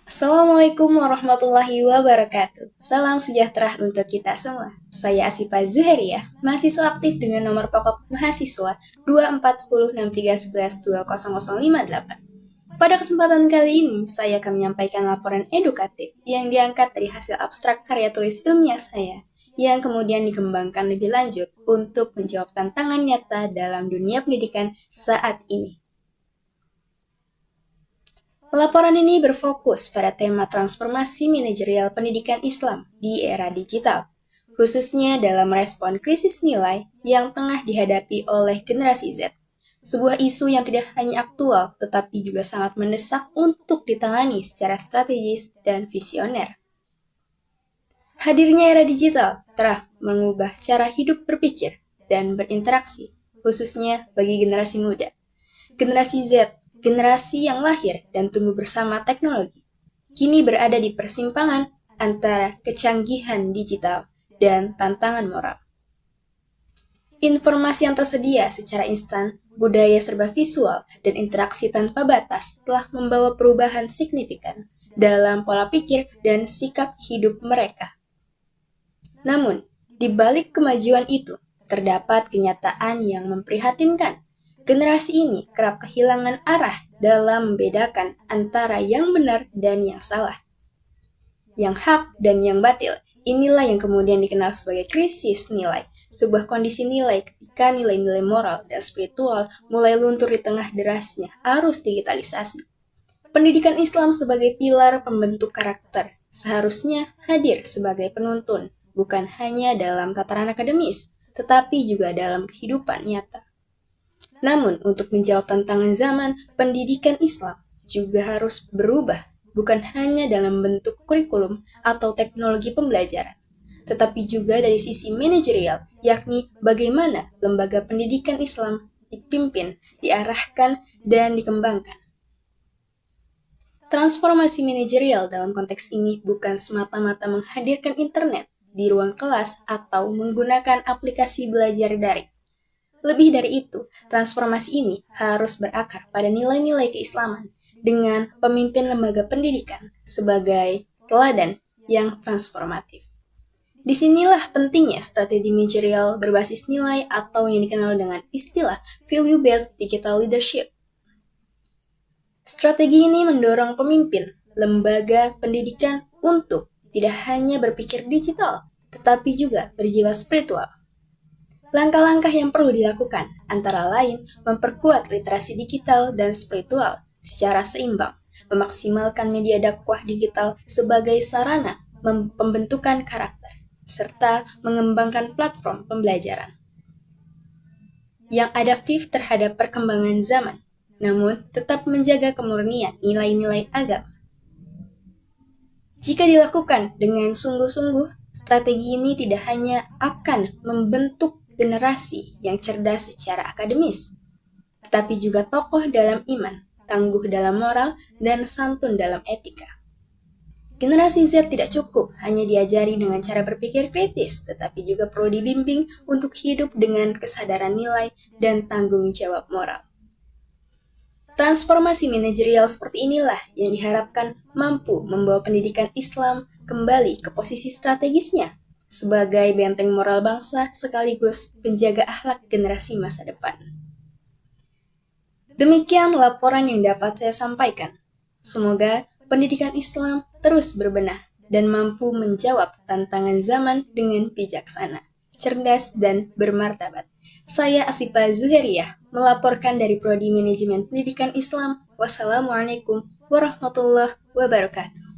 Assalamualaikum warahmatullahi wabarakatuh. Salam sejahtera untuk kita semua. Saya Asifa Zuheriah, mahasiswa aktif dengan nomor pokok mahasiswa 24106311200058. Pada kesempatan kali ini, saya akan menyampaikan laporan edukatif yang diangkat dari hasil abstrak karya tulis ilmiah saya, yang kemudian dikembangkan lebih lanjut untuk menjawab tantangan nyata dalam dunia pendidikan saat ini. Laporan ini berfokus pada tema transformasi manajerial pendidikan Islam di era digital, khususnya dalam respon krisis nilai yang tengah dihadapi oleh generasi Z. Sebuah isu yang tidak hanya aktual, tetapi juga sangat mendesak untuk ditangani secara strategis dan visioner. Hadirnya era digital telah mengubah cara hidup berpikir dan berinteraksi, khususnya bagi generasi muda. Generasi Z, generasi yang lahir dan tumbuh bersama teknologi, kini berada di persimpangan antara kecanggihan digital dan tantangan moral. Informasi yang tersedia secara instan, budaya serba visual, dan interaksi tanpa batas telah membawa perubahan signifikan dalam pola pikir dan sikap hidup mereka. Namun, di balik kemajuan itu, terdapat kenyataan yang memprihatinkan. Generasi ini kerap kehilangan arah dalam membedakan antara yang benar dan yang salah. Yang hak dan yang batil, inilah yang kemudian dikenal sebagai krisis nilai, sebuah kondisi nilai ketika nilai-nilai moral dan spiritual mulai luntur di tengah derasnya arus digitalisasi. Pendidikan Islam sebagai pilar pembentuk karakter seharusnya hadir sebagai penuntun, bukan hanya dalam tataran akademis, tetapi juga dalam kehidupan nyata. Namun, untuk menjawab tantangan zaman, pendidikan Islam juga harus berubah, bukan hanya dalam bentuk kurikulum atau teknologi pembelajaran, tetapi juga dari sisi manajerial, yakni bagaimana lembaga pendidikan Islam dipimpin, diarahkan, dan dikembangkan. Transformasi manajerial dalam konteks ini bukan semata-mata menghadirkan internet di ruang kelas atau menggunakan aplikasi belajar daring. Lebih dari itu, transformasi ini harus berakar pada nilai-nilai keislaman dengan pemimpin lembaga pendidikan sebagai teladan yang transformatif. Disinilah pentingnya strategi manajerial berbasis nilai atau yang dikenal dengan istilah value-based digital leadership. Strategi ini mendorong pemimpin lembaga pendidikan untuk tidak hanya berpikir digital, tetapi juga berjiwa spiritual. Langkah-langkah yang perlu dilakukan antara lain memperkuat literasi digital dan spiritual secara seimbang, memaksimalkan media dakwah digital sebagai sarana pembentukan karakter, serta mengembangkan platform pembelajaran yang adaptif terhadap perkembangan zaman, namun tetap menjaga kemurnian nilai-nilai agama. Jika dilakukan dengan sungguh-sungguh, strategi ini tidak hanya akan membentuk generasi yang cerdas secara akademis, tetapi juga tokoh dalam iman, tangguh dalam moral, dan santun dalam etika. Generasi Z tidak cukup hanya diajari dengan cara berpikir kritis, tetapi juga perlu dibimbing untuk hidup dengan kesadaran nilai dan tanggung jawab moral. Transformasi manajerial seperti inilah yang diharapkan mampu membawa pendidikan Islam kembali ke posisi strategisnya sebagai benteng moral bangsa sekaligus penjaga akhlak generasi masa depan. Demikian laporan yang dapat saya sampaikan. Semoga pendidikan Islam terus berbenah dan mampu menjawab tantangan zaman dengan bijaksana, cerdas, dan bermartabat. Saya Asifa Zuheriah, melaporkan dari Prodi Manajemen Pendidikan Islam. Wassalamualaikum warahmatullahi wabarakatuh.